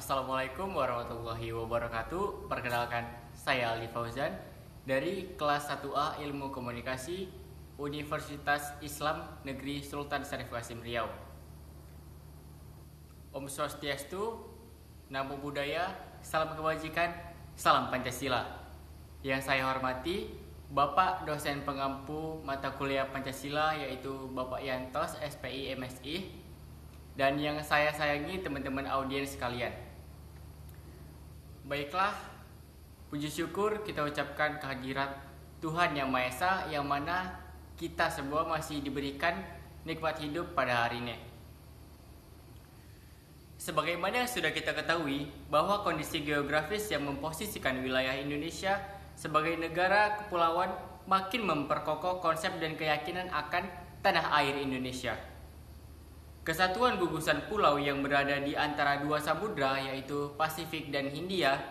Assalamualaikum warahmatullahi wabarakatuh. Perkenalkan, saya Ali Fauzan dari kelas 1A Ilmu Komunikasi Universitas Islam Negeri Sultan Syarif Qasim Riau. Om Swastiastu, Namo Buddhaya, salam kebajikan, salam Pancasila. Yang saya hormati Bapak dosen pengampu mata kuliah Pancasila yaitu Bapak Yantos SPI MSI, dan yang saya sayangi teman-teman audiens sekalian. Baiklah, puji syukur kita ucapkan kehadirat Tuhan Yang Maha Esa, yang mana kita semua masih diberikan nikmat hidup pada hari ini. Sebagaimana yang sudah kita ketahui bahwa kondisi geografis yang memposisikan wilayah Indonesia sebagai negara kepulauan makin memperkokoh konsep dan keyakinan akan tanah air Indonesia. Kesatuan gugusan pulau yang berada di antara dua samudra yaitu Pasifik dan Hindia,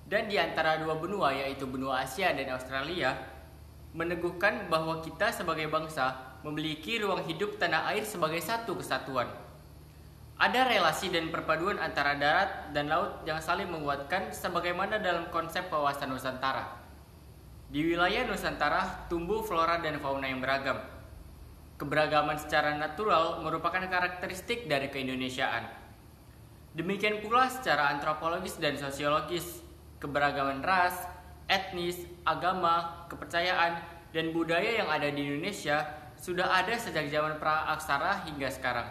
dan di antara dua benua yaitu benua Asia dan Australia, meneguhkan bahwa kita sebagai bangsa memiliki ruang hidup tanah air sebagai satu kesatuan. Ada relasi dan perpaduan antara darat dan laut yang saling menguatkan sebagaimana dalam konsep wawasan Nusantara. Di wilayah Nusantara tumbuh flora dan fauna yang beragam. Keberagaman secara natural merupakan karakteristik dari keindonesiaan. Demikian pula secara antropologis dan sosiologis, keberagaman ras, etnis, agama, kepercayaan, dan budaya yang ada di Indonesia sudah ada sejak zaman pra-aksara hingga sekarang.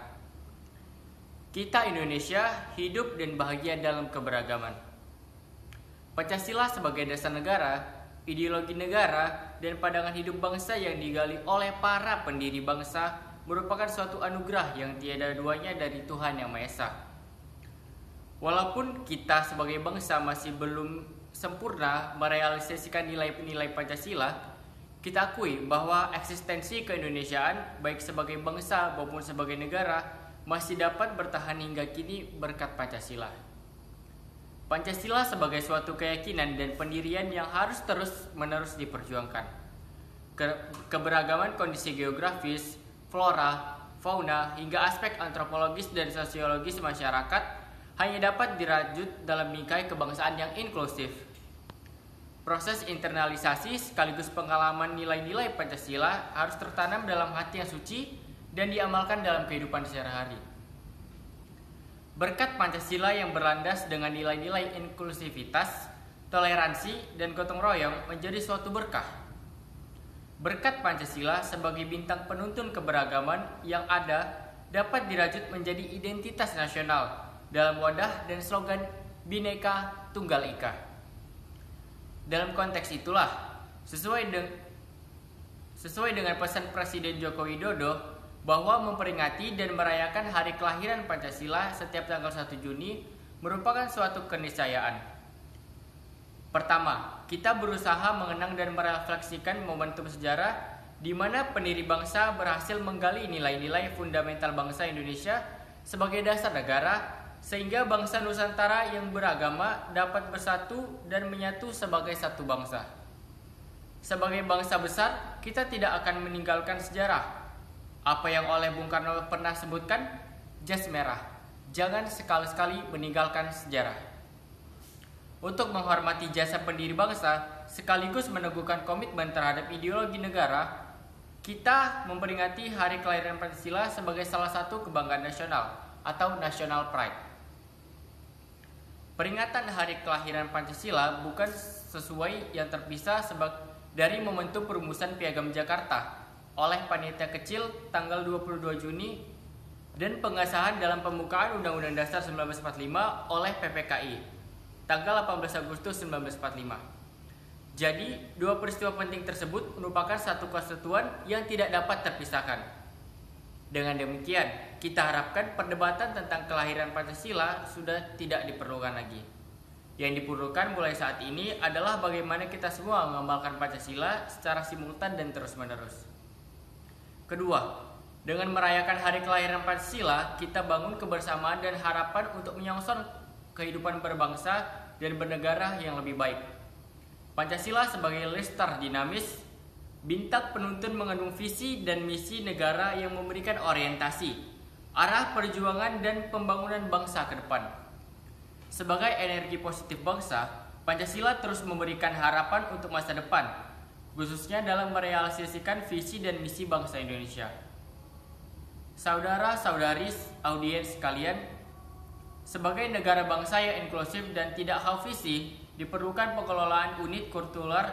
Kita Indonesia hidup dan bahagia dalam keberagaman. Pancasila sebagai dasar negara, ideologi negara, dan pandangan hidup bangsa yang digali oleh para pendiri bangsa merupakan suatu anugerah yang tiada duanya dari Tuhan Yang Maha Esa. Walaupun kita sebagai bangsa masih belum sempurna merealisasikan nilai-nilai Pancasila, kita akui bahwa eksistensi keindonesiaan baik sebagai bangsa maupun sebagai negara masih dapat bertahan hingga kini berkat Pancasila. Pancasila sebagai suatu keyakinan dan pendirian yang harus terus-menerus diperjuangkan. Keberagaman kondisi geografis, flora, fauna, hingga aspek antropologis dan sosiologis masyarakat hanya dapat dirajut dalam bingkai kebangsaan yang inklusif. Proses internalisasi sekaligus pengalaman nilai-nilai Pancasila harus tertanam dalam hati yang suci dan diamalkan dalam kehidupan sehari-hari. Berkat Pancasila yang berlandas dengan nilai-nilai inklusivitas, toleransi, dan gotong royong menjadi suatu berkah. Berkat Pancasila sebagai bintang penuntun keberagaman yang ada dapat dirajut menjadi identitas nasional dalam wadah dan slogan Bhinneka Tunggal Ika. Dalam konteks itulah, sesuai dengan pesan Presiden Joko Widodo bahwa memperingati dan merayakan hari kelahiran Pancasila setiap tanggal 1 Juni merupakan suatu keniscayaan. Pertama, kita berusaha mengenang dan merefleksikan momentum sejarah di mana pendiri bangsa berhasil menggali nilai-nilai fundamental bangsa Indonesia sebagai dasar negara, sehingga bangsa Nusantara yang beragama dapat bersatu dan menyatu sebagai satu bangsa. Sebagai bangsa besar, kita tidak akan meninggalkan sejarah. Apa yang oleh Bung Karno pernah sebutkan, jas merah, jangan sekali-sekali meninggalkan sejarah. Untuk menghormati jasa pendiri bangsa, sekaligus meneguhkan komitmen terhadap ideologi negara, kita memperingati hari kelahiran Pancasila sebagai salah satu kebanggaan nasional atau national pride. Peringatan hari kelahiran Pancasila bukan sesuai yang terpisah dari momentum perumusan Piagam Jakarta oleh Panitia Kecil tanggal 22 Juni dan pengesahan dalam pembukaan Undang-Undang Dasar 1945 oleh PPKI tanggal 18 Agustus 1945. Jadi, dua peristiwa penting tersebut merupakan satu kesatuan yang tidak dapat terpisahkan. Dengan demikian, kita harapkan perdebatan tentang kelahiran Pancasila sudah tidak diperlukan lagi. Yang diperlukan mulai saat ini adalah bagaimana kita semua mengamalkan Pancasila secara simultan dan terus-menerus. Kedua, dengan merayakan hari kelahiran Pancasila, kita bangun kebersamaan dan harapan untuk menyongsong kehidupan berbangsa dan bernegara yang lebih baik. Pancasila sebagai lestari dinamis, bintang penuntun mengandung visi dan misi negara yang memberikan orientasi, arah perjuangan dan pembangunan bangsa ke depan. Sebagai energi positif bangsa, Pancasila terus memberikan harapan untuk masa depan, khususnya dalam merealisasikan visi dan misi bangsa Indonesia. Saudara-saudari audiens sekalian, sebagai negara bangsa yang inklusif dan tidak hafisi, diperlukan pengelolaan unit kultural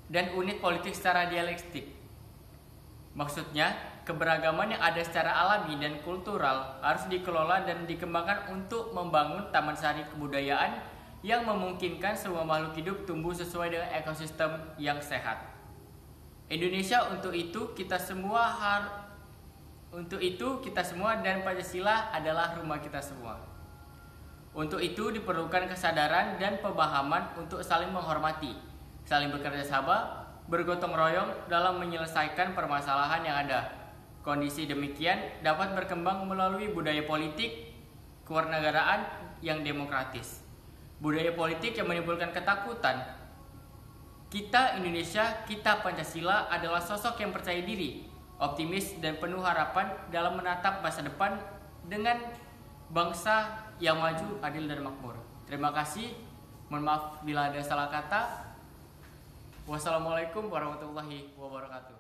dan unit politik secara dialektik. Maksudnya, keberagaman yang ada secara alami dan kultural harus dikelola dan dikembangkan untuk membangun taman sari kebudayaan yang memungkinkan semua makhluk hidup tumbuh sesuai dengan ekosistem yang sehat. Indonesia untuk itu kita semua dan Pancasila adalah rumah kita semua. Untuk itu diperlukan kesadaran dan pemahaman untuk saling menghormati, saling bekerja sama, bergotong royong dalam menyelesaikan permasalahan yang ada. Kondisi demikian dapat berkembang melalui budaya politik kewarganegaraan yang demokratis. Budaya politik yang menimbulkan ketakutan. Kita Indonesia, kita Pancasila adalah sosok yang percaya diri, optimis dan penuh harapan dalam menatap masa depan dengan bangsa yang maju, adil dan makmur. Terima kasih. Mohon maaf bila ada salah kata. Wassalamualaikum warahmatullahi wabarakatuh.